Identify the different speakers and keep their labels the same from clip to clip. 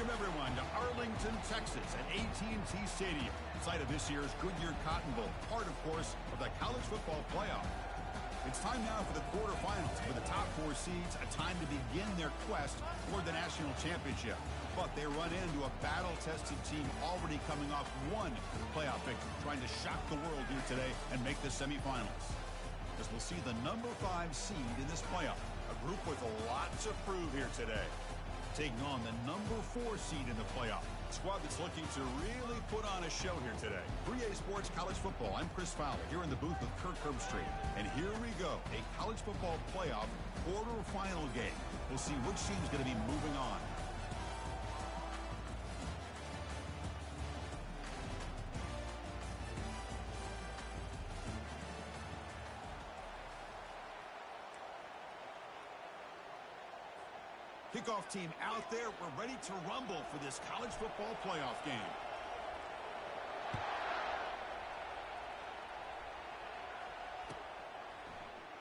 Speaker 1: Welcome, everyone, to Arlington, Texas at AT&T Stadium, site of this year's Goodyear Cotton Bowl, part, of course, of the college football playoff. It's time now for the quarterfinals, for the top 4 seeds, a time to begin their quest toward the national championship. But they run into a battle-tested team already coming off one playoff victory, trying to shock the world here today and make the semifinals. As we'll see the number 5 seed in this playoff, a group with a lot to prove here today. Taking on the number 4 seed in the playoff. A squad that's looking to really put on a show here today. 3A Sports College Football. I'm Chris Fowler here in the booth with Kirk Herbstreit. And here we go. A college football playoff quarterfinal game. We'll see which team's going to be moving on. Kickoff team out there. We're ready to rumble for this college football playoff game.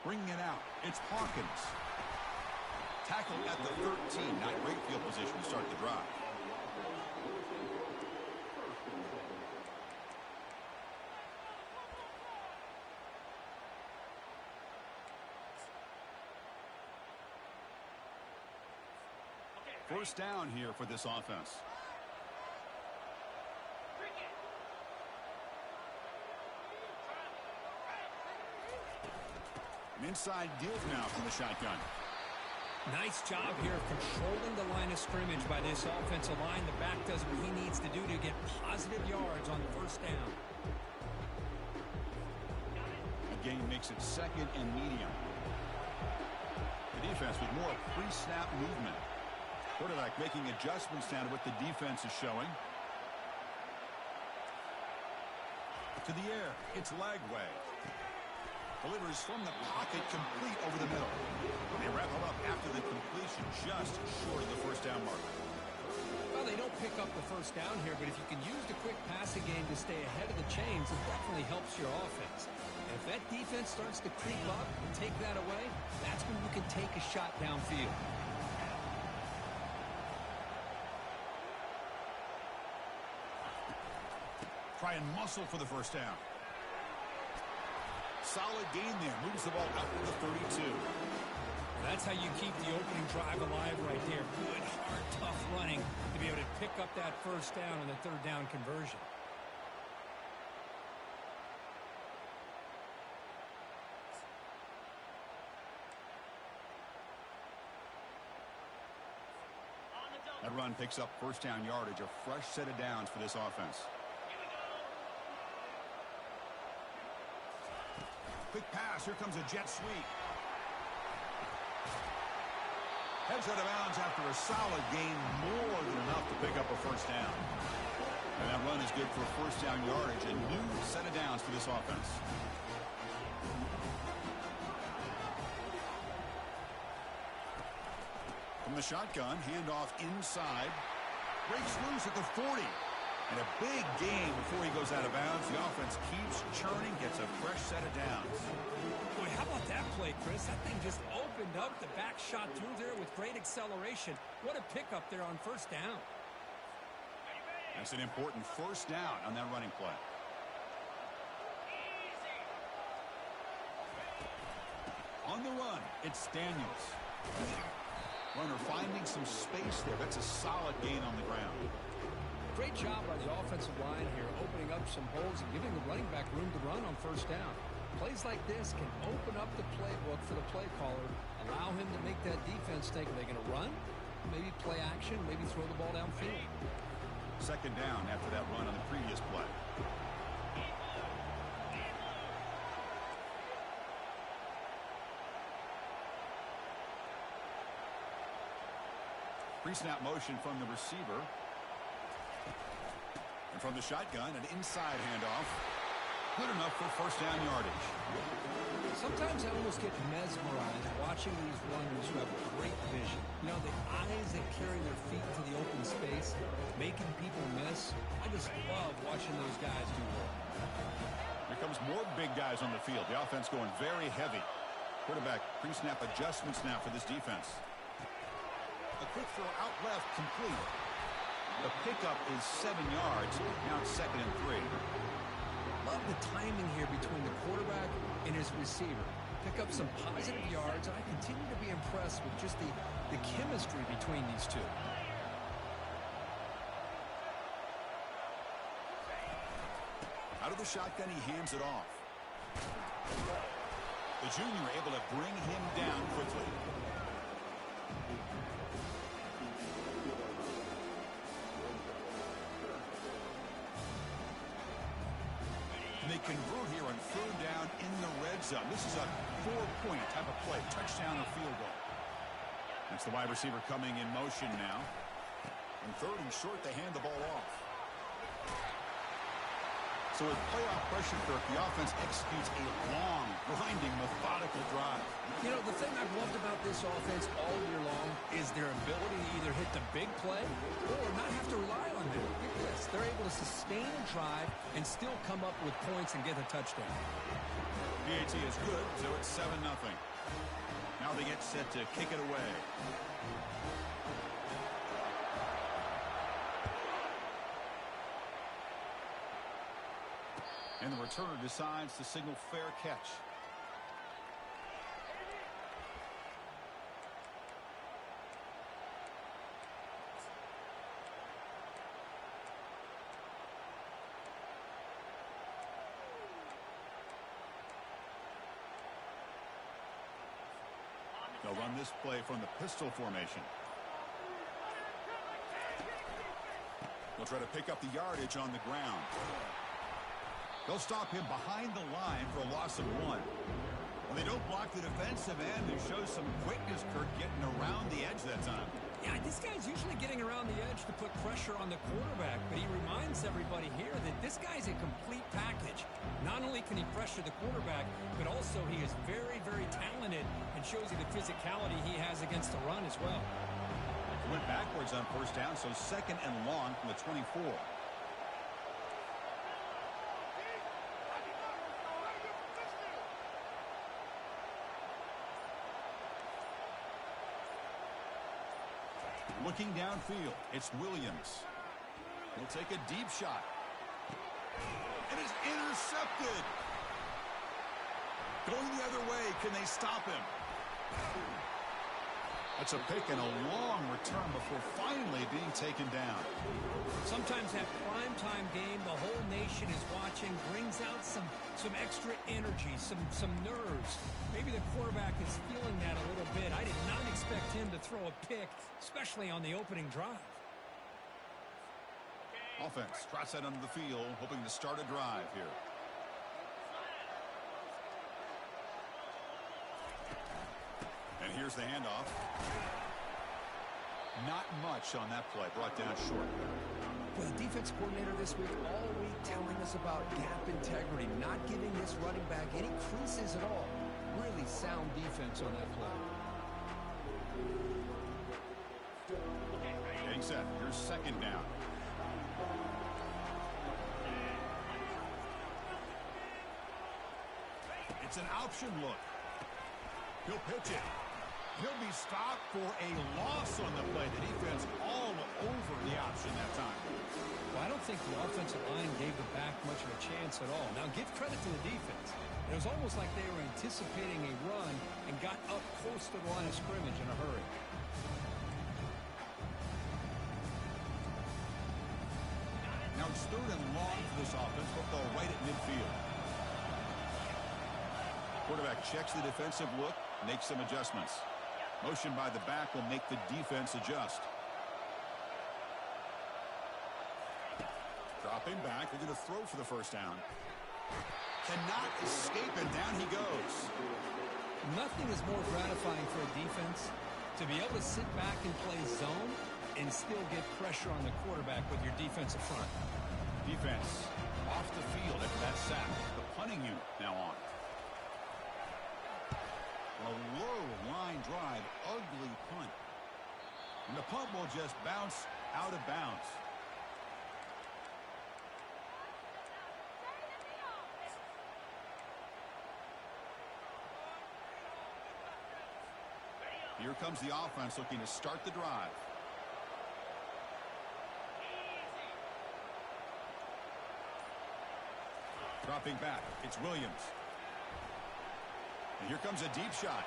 Speaker 1: Bringing it out. It's Hawkins. Tackle at the 13. Not great field position to start the drive. First down here for this offense. An inside deal now from the shotgun.
Speaker 2: Nice job here of controlling the line of scrimmage by this offensive line. The back does what he needs to do to get positive yards on the first down.
Speaker 1: The game makes it 2nd and medium. The defense with more pre-snap movement. Quarterback making adjustments down to what the defense is showing. To the air, it's Lagway. Delivers from the pocket, complete over the middle. They wrap it up after the completion, just short of the first down mark.
Speaker 2: Well, they don't pick up the first down here, but if you can use the quick passing game to stay ahead of the chains, it definitely helps your offense. And if that defense starts to creep up and take that away, that's when you can take a shot downfield.
Speaker 1: Try and muscle for the first down. Solid gain there. Moves the ball out to the 32.
Speaker 2: That's how you keep the opening drive alive right there. Good, hard, tough running to be able to pick up that first down on the 3rd down conversion.
Speaker 1: That run picks up first down yardage. A fresh set of downs for this offense. Quick pass. Here comes a jet sweep. Heads out of bounds after a solid gain. More than enough to pick up a first down. And that run is good for first down yardage. A new set of downs for this offense. From the shotgun, handoff inside. Breaks loose at the 40. And a big gain before he goes out of bounds. The offense keeps churning, gets a fresh set of downs.
Speaker 2: Boy, how about that play, Chris? That thing just opened up. The back shot through there with great acceleration. What a pickup there on first down.
Speaker 1: That's an important first down on that running play. On the run, it's Daniels. Runner finding some space there. That's a solid gain on the ground.
Speaker 2: Great job by the offensive line here, opening up some holes and giving the running back room to run on first down. Plays like this can open up the playbook for the play caller, allow him to make that defense think, are they going to run? Maybe play action, maybe throw the ball downfield.
Speaker 1: 2nd down after that run on the previous play. Pre-snap motion from the receiver. And from the shotgun, an inside handoff. Good enough for first down yardage.
Speaker 2: Sometimes I almost get mesmerized watching these runners who have great vision. You know, the eyes that carry their feet to the open space, making people miss. I just love watching those guys do well.
Speaker 1: Here comes more big guys on the field. The offense going very heavy. Quarterback pre-snap adjustments now for this defense. A quick throw out left, complete. The pickup is 7 yards. Now it's 2nd and 3.
Speaker 2: Love the timing here between the quarterback and his receiver. Pick up some positive yards, and I continue to be impressed with just the chemistry between these two.
Speaker 1: Out of the shotgun, he hands it off. The junior able to bring him down quickly. And they convert here on 3rd down in the red zone. This is a 4-point type of play, touchdown or field goal. That's the wide receiver coming in motion now. On 3rd and short, they hand the ball off. So with playoff pressure, Kirk, the offense executes a long, grinding, methodical drive.
Speaker 2: You know, the thing I've loved about this offense all year long is their ability to either hit the big play or not have to rely on them. Look at this. They're able to sustain a drive and still come up with points and get a touchdown.
Speaker 1: PAT is good, so it's 7-0. Now they get set to kick it away. And the returner decides to signal fair catch. They'll run this play from the pistol formation. They'll try to pick up the yardage on the ground. They'll stop him behind the line for a loss of 1. When they don't block the defensive end, who shows some quickness, Kirk, getting around the edge that time.
Speaker 2: Yeah, this guy's usually getting around the edge to put pressure on the quarterback, but he reminds everybody here that this guy's a complete package. Not only can he pressure the quarterback, but also he is very, very talented and shows you the physicality he has against the run as well.
Speaker 1: Went backwards on 1st down, so 2nd and long from the 24. Looking downfield, it's Williams. He'll take a deep shot. It is intercepted. Going the other way, can they stop him? That's a pick and a long return before finally being taken down.
Speaker 2: Sometimes that primetime game, the whole nation is watching, brings out some extra energy, some nerves. Maybe the quarterback is feeling that a little bit. I did not expect him to throw a pick, especially on the opening drive.
Speaker 1: Offense trots that under the field, hoping to start a drive here. And here's the handoff. Not much on that play, brought down short.
Speaker 2: Well, the defense coordinator this week, all week telling us about gap integrity, not giving this running back any creases at all. Really sound defense on that play.
Speaker 1: Getting set. Here's 2nd down. It's an option look. He'll pitch it. He'll be stopped for a loss on the play. The defense all over the option that time.
Speaker 2: Well, I don't think the offensive line gave the back much of a chance at all. Now, give credit to the defense. It was almost like they were anticipating a run and got up close to the line of scrimmage in a hurry.
Speaker 1: Now it's 3rd and long for this offense. Football right at midfield. Quarterback checks the defensive look, makes some adjustments. Motion by the back will make the defense adjust. Dropping back. They're going to throw for the 1st down. Cannot escape, and down he goes.
Speaker 2: Nothing is more gratifying for a defense to be able to sit back and play zone and still get pressure on the quarterback with your defensive front.
Speaker 1: Defense off the field after that sack. The punting unit now on. A low line drive, ugly punt. And the punt will just bounce out of bounds. Here comes the offense looking to start the drive. Dropping back, it's Williams. And here comes a deep shot.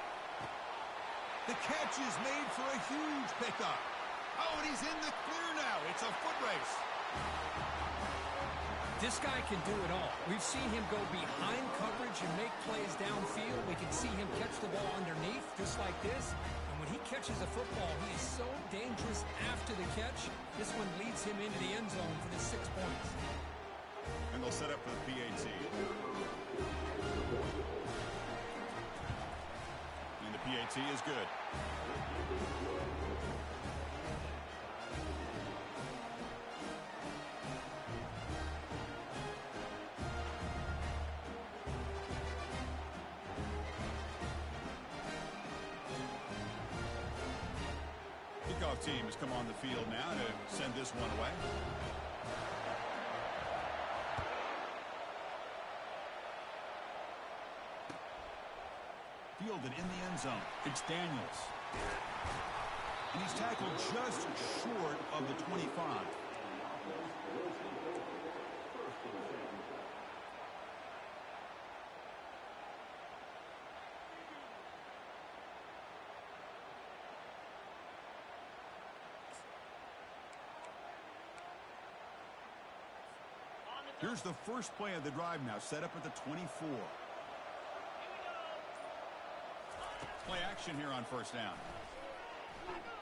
Speaker 1: The catch is made for a huge pickup. Oh, and he's in the clear now. It's a foot race.
Speaker 2: This guy can do it all. We've seen him go behind coverage and make plays downfield. We can see him catch the ball underneath, just like this. And when he catches a football, he is so dangerous after the catch. This one leads him into the end zone for the 6 points.
Speaker 1: And they'll set up for the PAT. And the PAT is good. Kickoff team has come on the field now to send this one away. Fielded in the end zone. It's Daniels. And he's tackled just short of the 25. Here's the first play of the drive now, set up at the 24. Play action here on first down.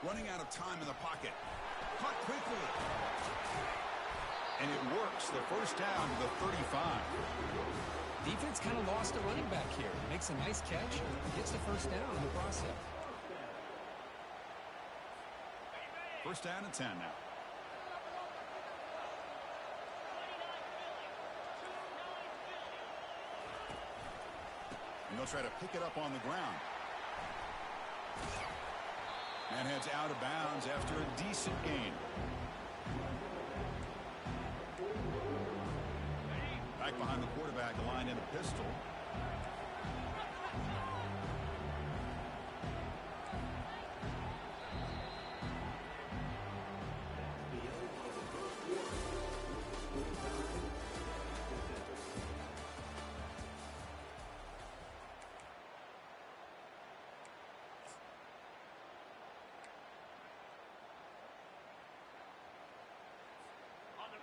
Speaker 1: Running out of time in the pocket. Caught quickly. And it works. The first down to the 35.
Speaker 2: Defense kind of lost a running back here. Makes a nice catch. Gets the first down in the process.
Speaker 1: First down and 10 now. And they'll try to pick it up on the ground. And heads out of bounds after a decent gain. Back behind the quarterback, aligned in a pistol.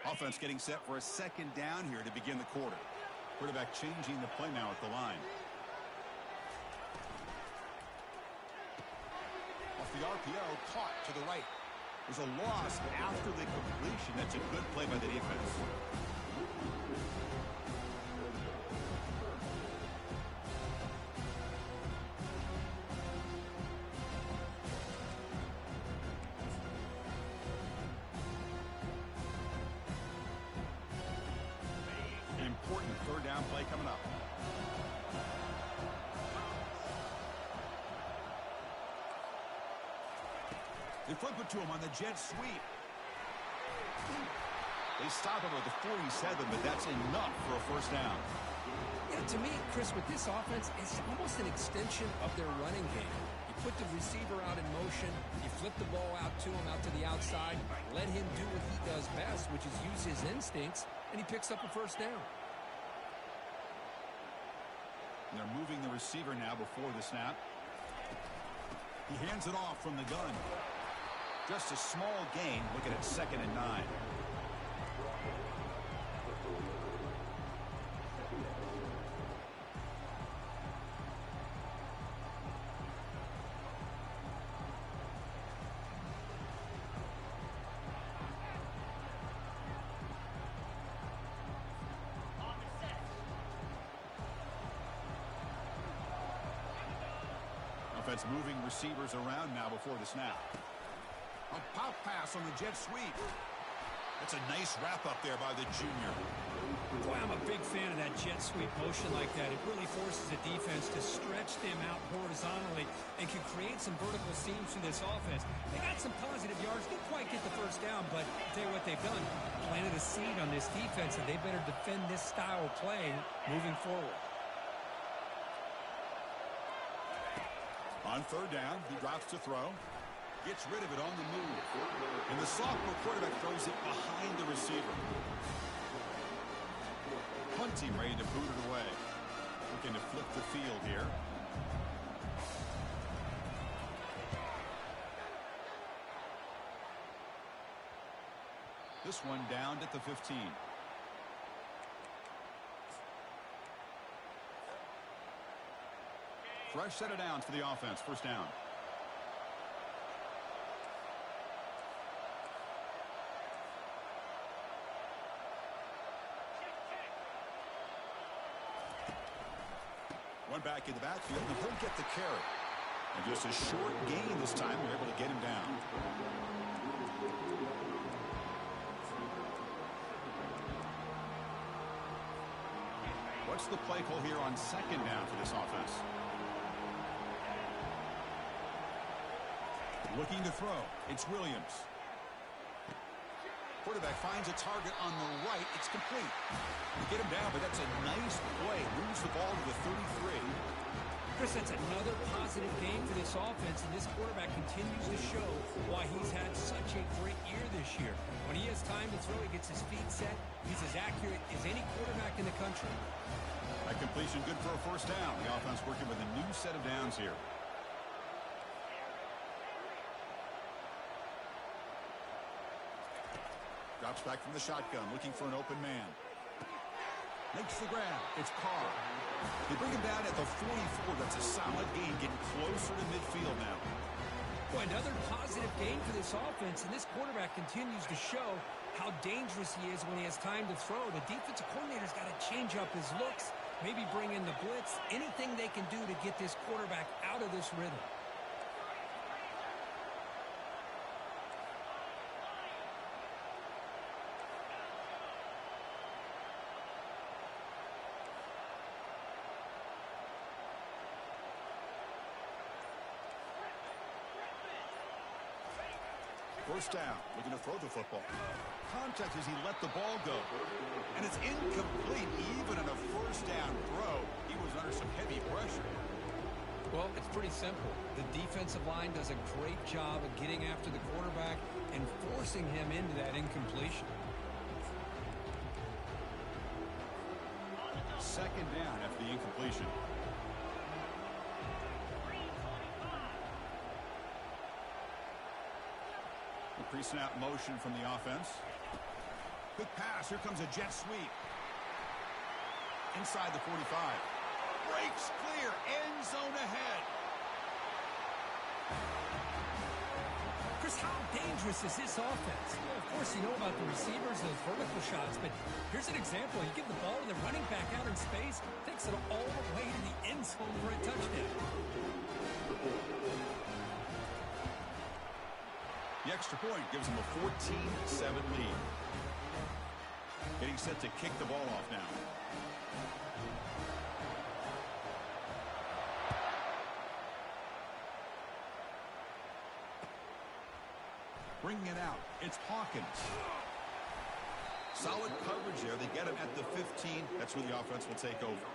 Speaker 1: Offense getting set for a second down here to begin the quarter. Quarterback changing the play now at the line. Off the RPO, caught to the right. There's a loss after the completion. That's a good play by the defense. Important third down play coming up. They flip it to him on the jet sweep. They stop him at the 47, but that's enough for a first down.
Speaker 2: Yeah, to me, Chris, with this offense, it's almost an extension of their running game. You put the receiver out in motion, you flip the ball out to him, out to the outside, let him do what he does best, which is use his instincts, and he picks up a first down.
Speaker 1: And they're moving the receiver now before the snap. He hands it off from the gun. Just a small gain, looking at 2nd and 9. Offense moving receivers around now before the snap. A pop pass on the jet sweep. That's a nice wrap up there by the junior.
Speaker 2: Boy, I'm a big fan of that jet sweep motion like that. It really forces the defense to stretch them out horizontally and can create some vertical seams for this offense. They got some positive yards. Didn't quite get the first down, but I'll tell you what they've done. Planted a seed on this defense, and they better defend this style of play moving forward.
Speaker 1: On third down, he drops to throw. Gets rid of it on the move. And the sophomore quarterback throws it behind the receiver. Punt team ready to boot it away. Looking to flip the field here. This one down at the 15. Fresh set of downs for the offense. First down. One back in the backfield, and he'll get the carry. And just a short gain this time. We're able to get him down. What's the play call here on second down for this offense? Looking to throw. It's Williams. Quarterback finds a target on the right. It's complete. We get him down, but that's a nice play. Moves the ball to the 33.
Speaker 2: Chris, that's another positive game for this offense, and this quarterback continues to show why he's had such a great year this year. When he has time to throw, he gets his feet set. He's as accurate as any quarterback in the country.
Speaker 1: That completion good for a first down. The offense working with a new set of downs here. Drops back from the shotgun, looking for an open man. Makes the grab. It's Carr. They bring him down at the 44. That's a solid gain, getting closer to midfield now.
Speaker 2: Boy, another positive gain for this offense, and this quarterback continues to show how dangerous he is when he has time to throw. The defensive coordinator's got to change up his looks, maybe bring in the blitz, anything they can do to get this quarterback out of this rhythm.
Speaker 1: First down, looking to throw the football. Contact as he let the ball go. And it's incomplete. Even on a first down throw, he was under some heavy pressure.
Speaker 2: Well, it's pretty simple. The defensive line does a great job of getting after the quarterback and forcing him into that incompletion.
Speaker 1: Second down after the incompletion. Pre-snap motion from the offense. Quick pass. Here comes a jet sweep. Inside the 45. Breaks clear. End zone ahead.
Speaker 2: Chris, how dangerous is this offense? Well, of course, you know about the receivers, those vertical shots, but here's an example. You give the ball to the running back out in space, takes it all the way to the end zone for a touchdown.
Speaker 1: The extra point gives him a 14-7 lead. Getting set to kick the ball off now. Bringing it out. It's Hawkins. Solid coverage there. They get him at the 15. That's where the offense will take over.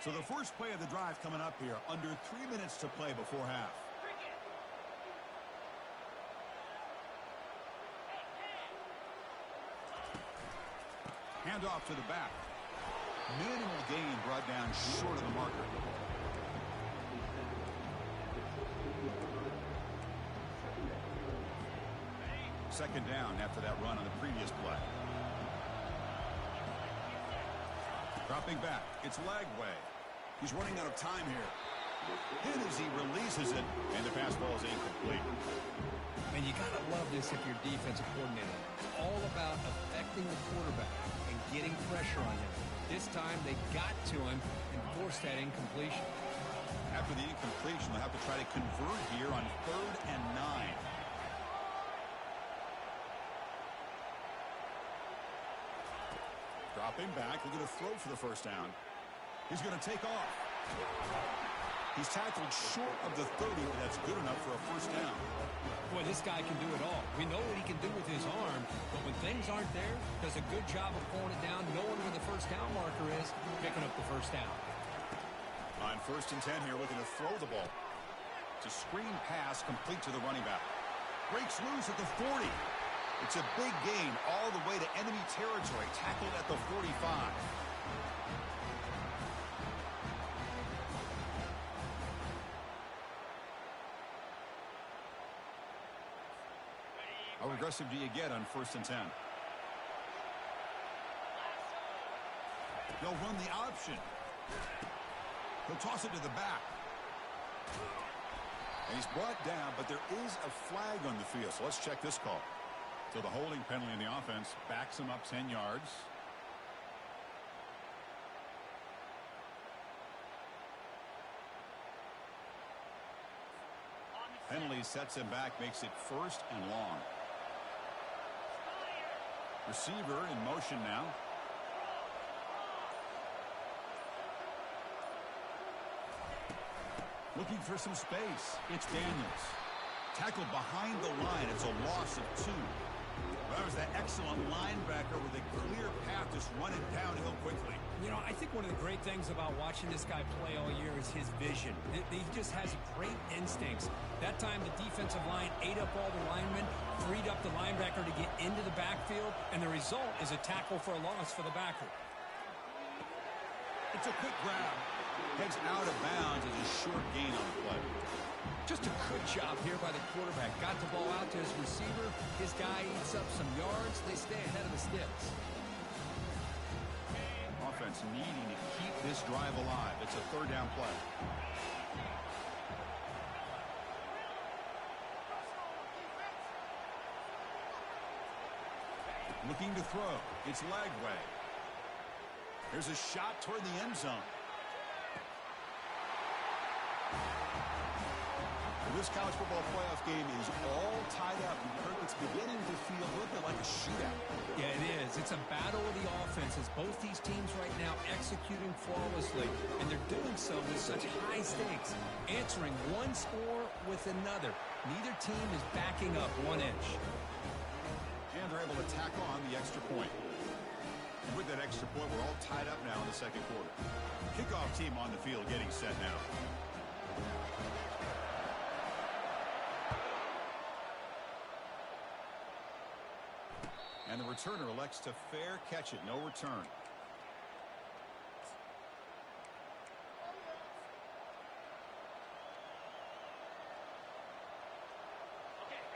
Speaker 1: So the first play of the drive coming up here. Under 3 minutes to play before half. Handoff to the back. Minimal gain brought down short of the marker. Second down after that run on the previous play. Dropping back. It's Lagway. He's running out of time here. Hit as he releases it, and the pass ball is incomplete.
Speaker 2: And you got to love this if you're defensive coordinator. It's all about affecting the quarterback and getting pressure on him. This time they got to him and forced that incompletion.
Speaker 1: After the incompletion, they'll have to try to convert here on 3rd and 9. Dropping back, looking to throw for the first down. He's going to take off. He's tackled short of the 30, but that's good enough for a first down.
Speaker 2: Boy, this guy can do it all. We know what he can do with his arm, but when things aren't there, does a good job of pulling it down, knowing where the first down marker is, picking up the first down.
Speaker 1: On 1st and 10 here, looking to throw the ball. It's a screen pass complete to the running back. Breaks loose at the 40. It's a big gain all the way to enemy territory. Tackled at the 45. How aggressive do you get on 1st and 10? They'll run the option. He'll toss it to the back. And he's brought down, but there is a flag on the field. So let's check this call. So the holding penalty in the offense backs him up 10 yards. Penalty sets him back, makes it 1st and long. Receiver in motion now. Looking for some space. It's Daniels. Tackled behind the line. It's a loss of 2. Well, that was that excellent linebacker with a clear path, just running downhill quickly.
Speaker 2: You know, I think one of the great things about watching this guy play all year is his vision. He just has great instincts. That time the defensive line ate up all the linemen, freed up the linebacker to get into the backfield, and the result is a tackle for a loss for the backer.
Speaker 1: It's a quick grab. Heads out of bounds as a short gain on the play.
Speaker 2: Just a good job here by the quarterback. Got the ball out to his receiver. His guy eats up some yards. They stay ahead of the sticks.
Speaker 1: Offense needing to keep this drive alive. It's a 3rd down play. Looking to throw. It's Lagway. There's a shot toward the end zone. This college football playoff game is all tied up. It's beginning to feel a little bit like a shootout.
Speaker 2: Yeah, it is. It's a battle of the offenses. Both these teams right now executing flawlessly, and they're doing so with such high stakes, answering one score with another. Neither team is backing up 1 inch.
Speaker 1: And they're able to tack on the extra point. And with that extra point, we're all tied up now in the 2nd quarter. Kickoff team on the field getting set now. And the returner elects to fair catch it. No return.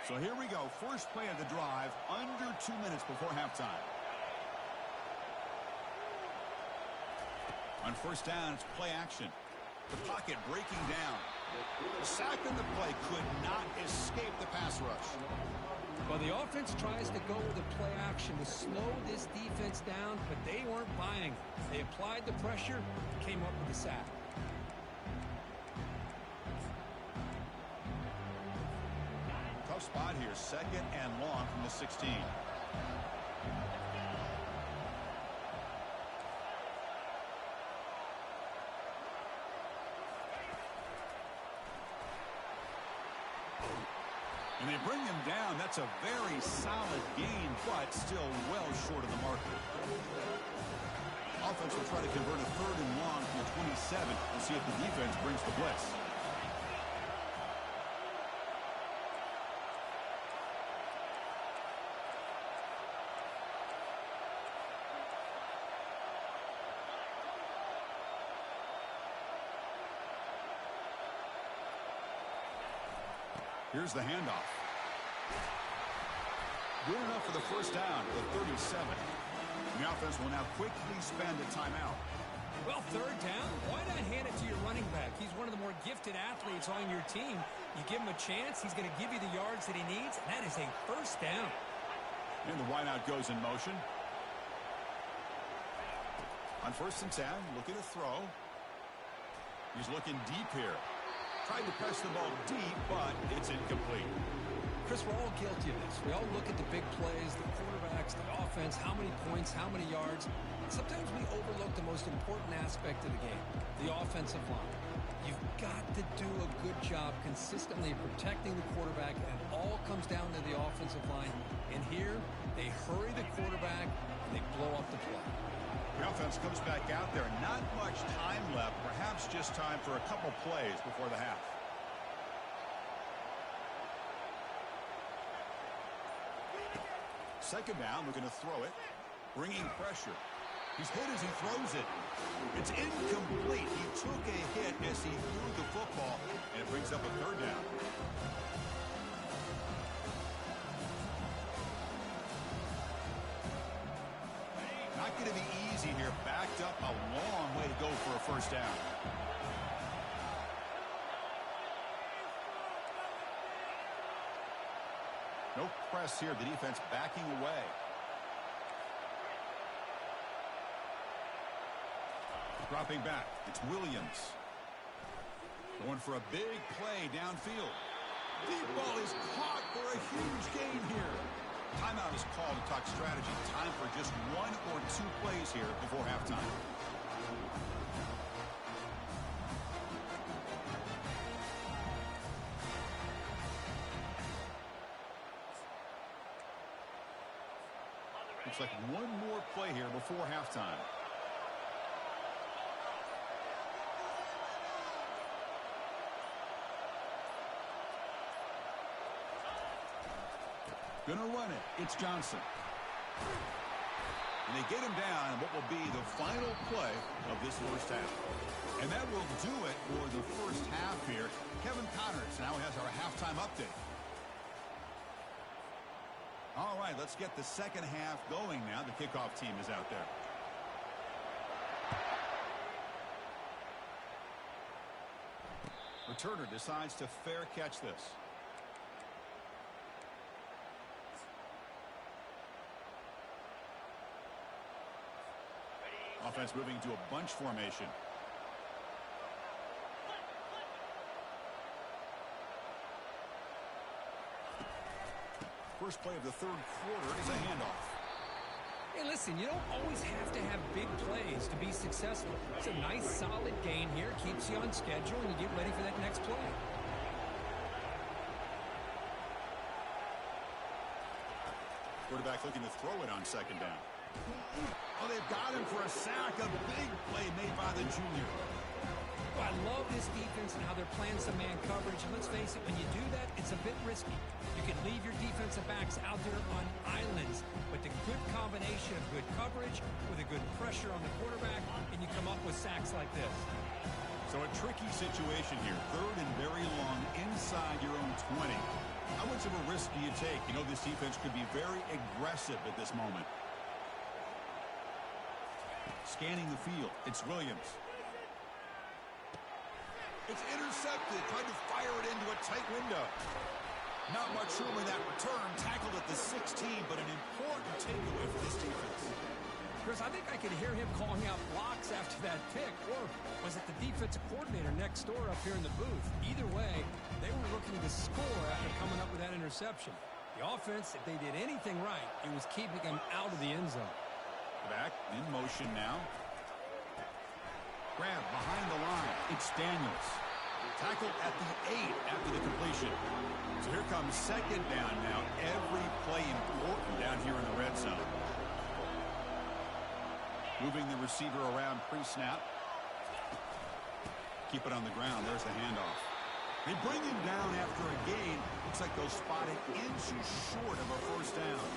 Speaker 1: So here we go. First play of the drive. Under 2 minutes before halftime. On 1st down, it's play action. The pocket breaking down. The sack in the play could not escape the pass rush.
Speaker 2: Well, the offense tries to go with a play action to slow this defense down, but they weren't buying. They applied the pressure, came up with the sack.
Speaker 1: Tough spot here. 2nd and long from the 16. And they bring him down. That's a very solid gain, but still well short of the marker. Offense will try to convert a 3rd and long from the 27 and see if the defense brings the blitz. Here's the handoff. Good enough for the 1st down to the 37. The offense will now quickly spend a timeout.
Speaker 2: Well, 3rd down, why not hand it to your running back? He's one of the more gifted athletes on your team. You give him a chance, he's going to give you the yards that he needs, and that is a 1st down.
Speaker 1: And the wideout goes in motion. On 1st and 10, looking to throw. He's looking deep here. Tried to press the ball deep, but it's incomplete.
Speaker 2: Chris, we're all guilty of this. We all look at the big plays, the quarterbacks, the offense, how many points, how many yards. Sometimes we overlook the most important aspect of the game, the offensive line. You've got to do a good job consistently protecting the quarterback, and it all comes down to the offensive line. And here, they hurry the quarterback, and they blow up the play.
Speaker 1: The offense comes back out there. Not much time left. Perhaps just time for a couple plays before the half. second down, looking to throw it. Bringing pressure. He's hit as he throws it. It's incomplete. He took a hit as he threw the football, and it brings up a third down. Not going to be easy here. Backed up a long way to go for a first down. No press here. The defense backing away. Dropping back. It's Williams. Going for a big play downfield. Deep ball is caught for a huge gain here. Timeout is called to talk strategy. Time for just 1 or 2 plays here before halftime. Looks like one more play here before halftime. Gonna run it. It's Johnson. And they get him down in what will be the final play of this first half. And that will do it for the first half here. Kevin Connors now has our halftime update. All right, let's get the second half going now. The kickoff team is out there. Returner decides to fair catch this. Offense moving to a bunch formation. First play of the third quarter is a handoff.
Speaker 2: Hey, listen, you don't always have to have big plays to be successful. It's a nice, solid gain here. Keeps you on schedule, and you get ready for that next play.
Speaker 1: Quarterback looking to throw it on second down. Oh, they've got him for a sack. A big play made by the junior.
Speaker 2: Oh, I love this defense and how they're playing some man coverage. And let's face it, when you do that, it's a bit risky. You can leave your defensive backs out there on islands, but the good combination of good coverage with a good pressure on the quarterback, and you come up with sacks like this.
Speaker 1: So a tricky situation here. Third and very long inside your own 20. How much of a risk do you take? You know, this defense could be very aggressive at this moment. Scanning the field. It's Williams. It's intercepted. Tried to fire it into a tight window. Not much room in that return. Tackled at the 16, but an important takeaway for this defense.
Speaker 2: Chris, I think I could hear him calling out blocks after that pick. Or was it the defensive coordinator next door up here in the booth? Either way, they were looking to score after coming up with that interception. The offense, if they did anything right, it was keeping them out of the end zone.
Speaker 1: Back in motion now. Grab behind the line. It's Daniels. Tackled at the 8 after the completion. So here comes second down now. Every play important down here in the red zone. Moving the receiver around pre-snap. Keep it on the ground. There's the handoff. They bring him down after a gain. Looks like they'll spot it inches short of a first down.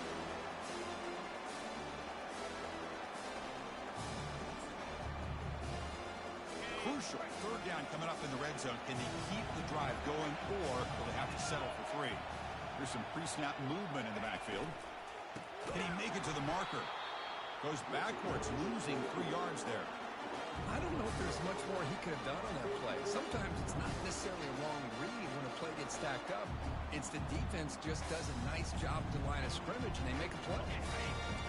Speaker 1: Crucial. Third down coming up in the red zone. Can they keep the drive going, or will they have to settle for 3? There's some pre-snap movement in the backfield. Can he make it to the marker? Goes backwards, losing 3 yards there.
Speaker 2: I don't know if there's much more he could have done on that play. Sometimes it's not necessarily a long read when a play gets stacked up. It's the defense just does a nice job at the line of scrimmage, and they make a play.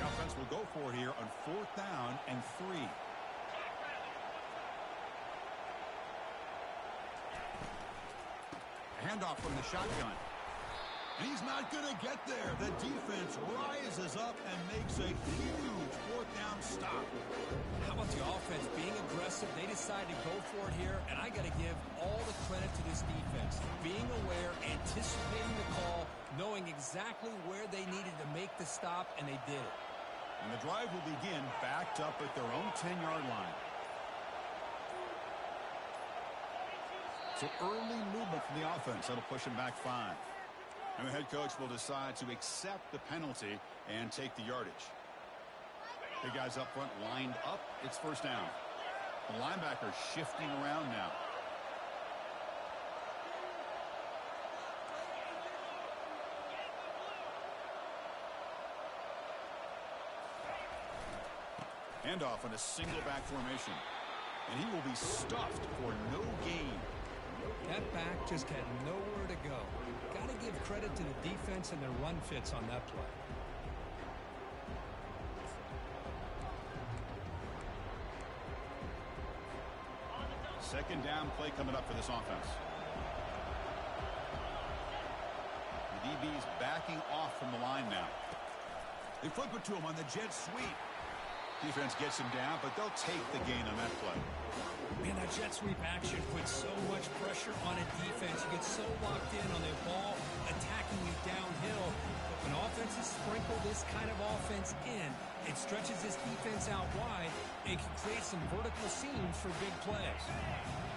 Speaker 1: The offense will go for it here on 4th down and 3. Handoff from the shotgun. And he's not going to get there. The defense rises up and makes a huge 4th down stop.
Speaker 2: How about the offense being aggressive? They decided to go for it here, and I got to give all the credit to this defense. Being aware, anticipating the call, knowing exactly where they needed to make the stop, and they did it.
Speaker 1: And the drive will begin backed up at their own 10-yard line. So early movement from the offense. That'll push them back 5. And the head coach will decide to accept the penalty and take the yardage. Big guys up front lined up. It's first down. The linebacker shifting around now. Handoff in a single back formation. And he will be stuffed for no gain.
Speaker 2: That back just had nowhere to go. Got to give credit to the defense and their run fits on that play.
Speaker 1: Second down play coming up for this offense. The DB's backing off from the line now. They flip it to him on the jet sweep. Defense gets him down, but they'll take the gain on that play.
Speaker 2: Man, that jet sweep action puts so much pressure on a defense. You get so locked in on their ball attacking you downhill. But when offenses sprinkle this kind of offense in, it stretches this defense out wide and can create some vertical seams for big plays.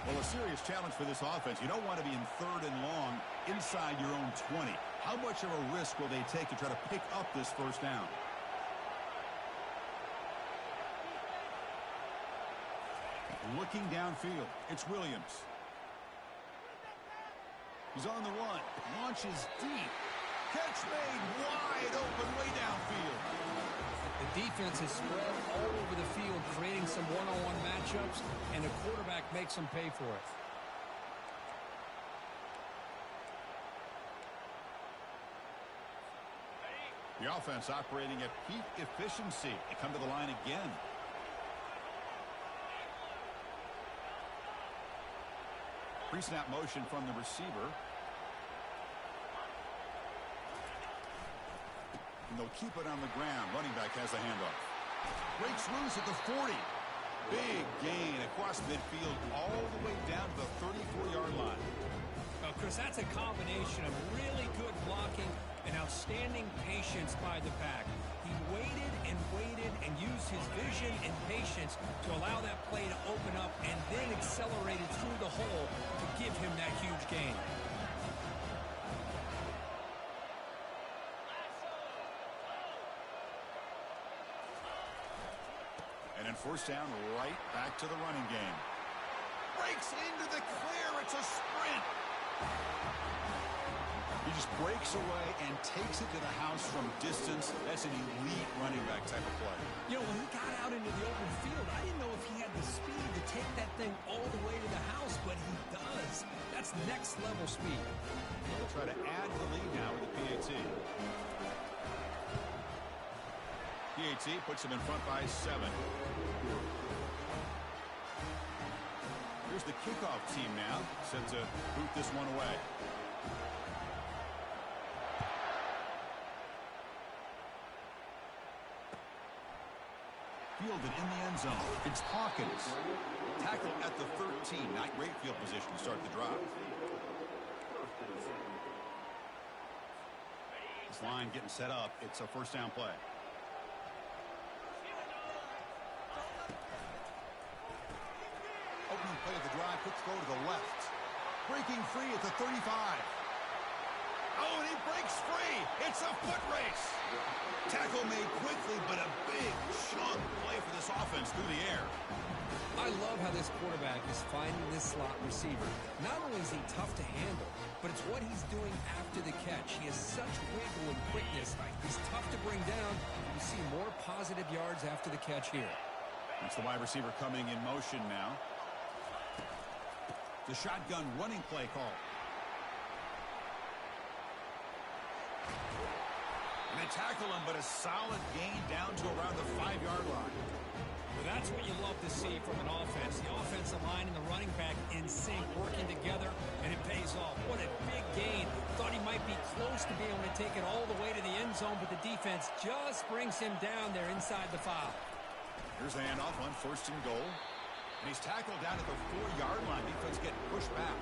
Speaker 1: Well, a serious challenge for this offense. You don't want to be in third and long inside your own 20. How much of a risk will they take to try to pick up this first down? Looking downfield, it's Williams. He's on the run, launches deep. Catch made wide open way downfield.
Speaker 2: The defense is spread all over the field, creating some one-on-one matchups, and the quarterback makes them pay for it.
Speaker 1: The offense operating at peak efficiency. They come to the line again. Pre-snap motion from the receiver. And they'll keep it on the ground. Running back has the handoff. Breaks loose at the 40. Big gain across midfield all the way down to the 34-yard line.
Speaker 2: Well, Chris, that's a combination of really good blocking and outstanding patience by the back. He waited and waited and used his vision and patience to allow that play to open up and then accelerated through the hole to give him that huge gain.
Speaker 1: And then first down, right back to the running game. Breaks into the clear. It's a sprint. He just breaks away and takes it to the house from distance. That's an elite running back type of play.
Speaker 2: You know, when he got out into the open field, I didn't know if he had the speed to take that thing all the way to the house, but he does. That's next level speed.
Speaker 1: They'll try to add the lead now with the PAT. PAT puts him in front by 7. Here's the kickoff team now, set to boot this one away. Fielded in the end zone. It's Hawkins. Tackle at the 13. Not great field position to start the drive. This line getting set up. It's a first down play. Opening play of the drive. Quick throw to the left. Breaking free at the 35. Oh, and he breaks free. It's a foot race. Tackle made quickly, but a big chunk play for this offense through the air.
Speaker 2: I love how this quarterback is finding this slot receiver. Not only is he tough to handle, but it's what he's doing after the catch. He has such wiggle and quickness. He's tough to bring down. You see more positive yards after the catch here.
Speaker 1: It's the wide receiver coming in motion now. The shotgun running play call. And they tackle him, but a solid gain down to around the 5-yard line.
Speaker 2: Well, that's what you love to see from an offense. The offensive line and the running back in sync, working together, and it pays off. What a big gain. Thought he might be close to being able to take it all the way to the end zone, but the defense just brings him down there inside the foul.
Speaker 1: Here's the handoff on first and goal. And he's tackled down at the 4-yard line. Defense getting pushed back.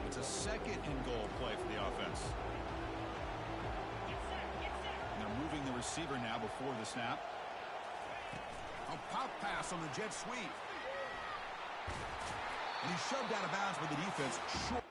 Speaker 1: It's a second and goal play for the offense. And they're moving the receiver now before the snap. A pop pass on the jet sweep. And he's shoved out of bounds with the defense short.